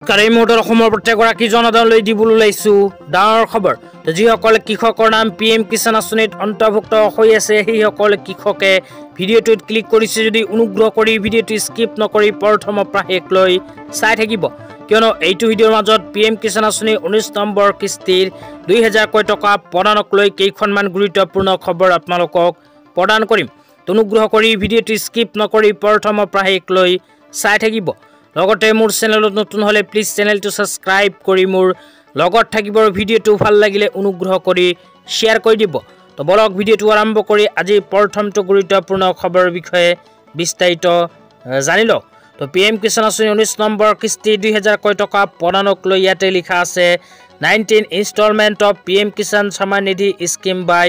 কালি মুহূৰ্তত অসমৰ প্ৰত্যেকগৰাকী জনসাধাৰণলৈ দিবলৈ ওলাইছো ডাঙৰ খবৰ। যিসকল কৃষকৰ নাম PM কিষাণ আঁচনিত অন্তৰ্ভুক্ত হৈ আছে সেইসকল কৃষকে ভিডিঅ'টোত ক্লিক কৰিছে যদি অনুগ্ৰহ কৰি ভিডিঅ'টো স্কিপ নকৰি প্ৰথমৰ পৰা শেষলৈ চাই থাকিব, কিয়নো এইটো ভিডিঅ'ৰ মাজত PM কিষাণ আঁচনিৰ 19 নম্বৰ কিস্তিৰ 2000 কোটি টকা প্ৰদানক লৈ কেইখনমান গুৰুত্বপূৰ্ণ খবৰ আপোনালোকক প্ৰদান কৰিম। অনুগ্ৰহ কৰি ভিডিঅ'টো স্কিপ নকৰি প্ৰথমৰ পৰা শেষলৈ চাই থাকিব। লগতে মোৰ চেনেলত নতুন হলে প্লিজ চেনেলটো সাবস্ক্ৰাইব কৰি মোৰ লগত থাকিব। ভিডিঅ'টো ভাল লাগিলে অনুগ্ৰহ কৰি শেয়াৰ কৰি দিব। তো বলক ভিডিঅ'টো আৰম্ভ কৰি আজি প্ৰথমটো গুৰুত্বপূৰ্ণ খবৰৰ বিষয়ে বিস্তাৰিত জানি লওক। তো PM কিষাণ আঁচনি 19 নম্বৰ কিস্তি 2000 কোটি টকা প্ৰদানক লৈ ইয়াতে লিখা আছে 19 instalment of PM Kisan Samman Nidhi scheme by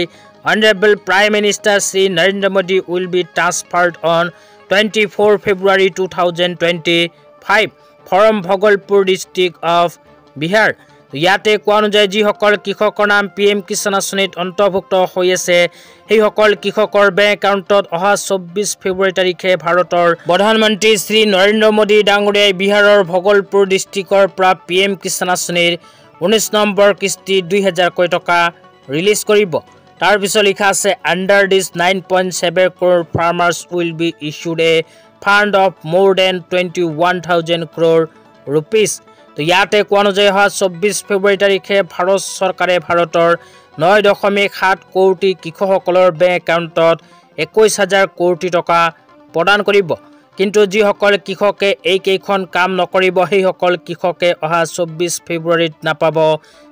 honourable prime minister Shri Narendra Modi will be transferred on 24 February 2025 from Bhagalpur district of Bihar। ইয়াতে কোৱা অনুযায়ী যিসকল কৃষকৰ নাম PM কিষাণ আঁচনিত অন্তৰ্ভুক্ত হৈ আছে সেইসকল কৃষকৰ বেংক একাউণ্টত অহা 24 ফেব্ৰুৱাৰী তাৰিখে ভাৰতৰ প্ৰধানমন্ত্ৰী শ্ৰী নৰেন্দ্ৰ মোদী ডাঙৰীয়াই বিহাৰৰ ভগলপুৰ ডিষ্ট্ৰিক্টৰ পৰা PM কিষাণ আঁচনিৰ 19 নম্বৰ কিস্তি 2000 কোটি টকা ৰিলিজ কৰিব। তাৰ পিছত লিখা আছে under this 9.7 crore farmers will be issued a fund of more than 21,000 crore rupees। তো ইয়াতে কোৱা অনুযায়ী অহা 24 ফেব্ৰুৱাৰী তাৰিখে ভাৰত চৰকাৰে ভাৰতৰ 9.7 কোটি কৃষকসকলৰ বেংক একাউণ্টত 21,000 কোটি টকা প্ৰদান কৰিব। কিন্তু যিসকল কৃষকে এইকেইখন কাম নকৰিব সেইসকল কৃষকে অহা 24 ফেব্ৰুৱাৰীত নাপাব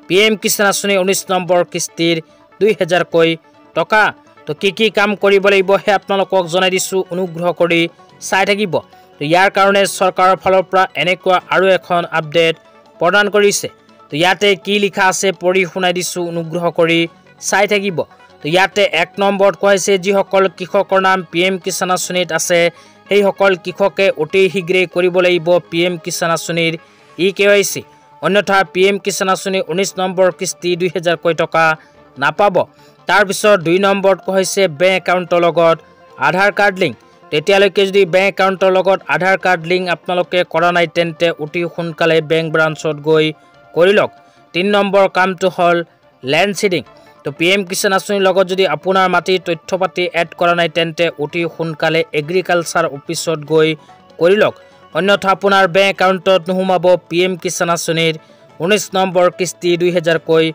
PM কিষাণ আঁচনি 19 নম্বৰ কিস্তিৰ 2000 কোটি টকা। তো কি কাম কৰিব লাগিব হে আপোনালোকক জনাই দিছো, অনুগ্ৰহ কৰি চাই থাকিব। তো ইয়াৰ কাৰণে চৰকাৰৰ ফালৰ পৰা এনেকুৱা আৰু এখন আপডেট প্ৰদান কৰিছে। তো ইয়াতে কি লিখা আছে পঢ়ি শুনাই দিছো, অনুগ্ৰহ কৰি চাই থাকিব। তো ইয়াতে 1 নম্বৰত কোৱা হৈছে যিসকল কৃষকৰ নাম PM কিষাণ আঁচনিত আছে সেইসকল কৃষকে অতি শীঘ্ৰেই কৰিব লাগিব PM কিষাণ আঁচনিৰ EKYC, অন্যথা PM কিষাণ আঁচনি 19 নম্বৰ কিস্তি 2000 কোটি টকা নাপাব। তাৰপিছত 2 নম্বৰত কোৱা হৈছে বেংক একাউণ্টৰ লগত আধাৰ কাৰ্ড লিংক। তেতিয়ালৈকে যদি বেংক একাউণ্টৰ লগত আধাৰ কাৰ্ড লিংক আপোনালোকে কৰা নাই তেন্তে অতি সোনকালে বেংক ব্ৰাঞ্চত গৈ কৰি লওক। 3 নম্বৰ কামটো হ'ল লেণ্ড সিডিং। তো PM কিষাণ আঁচনিৰ লগত যদি আপোনাৰ মাটিৰ তথ্য পাতি এড কৰা নাই তেন্তে অতি সোনকালে এগ্ৰিকালচাৰ অফিচত গৈ কৰি লওক, অন্যথা আপোনাৰ বেংক একাউণ্টত নোসোমাব PM কিষাণ আঁচনিৰ 19 নম্বৰ কিস্তি 2000 কোটি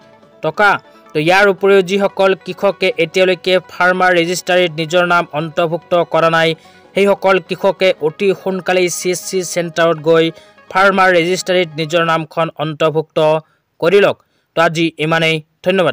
টকা। তো ইয়াৰ উপৰিও যিসকল কৃষকে এতিয়ালৈকে ফাৰ্মাৰ ৰেজিষ্ট্ৰাৰীত নিজৰ নাম অন্তৰ্ভুক্ত কৰা নাই সেইসকল কৃষকে অতি সোনকালে CSC চেণ্টাৰত গৈ ফাৰ্মাৰ ৰেজিষ্ট্ৰাৰীত নিজৰ নামখন অন্তৰ্ভুক্ত কৰি লওক। তো আজি ইমানেই, ধন্যবাদ।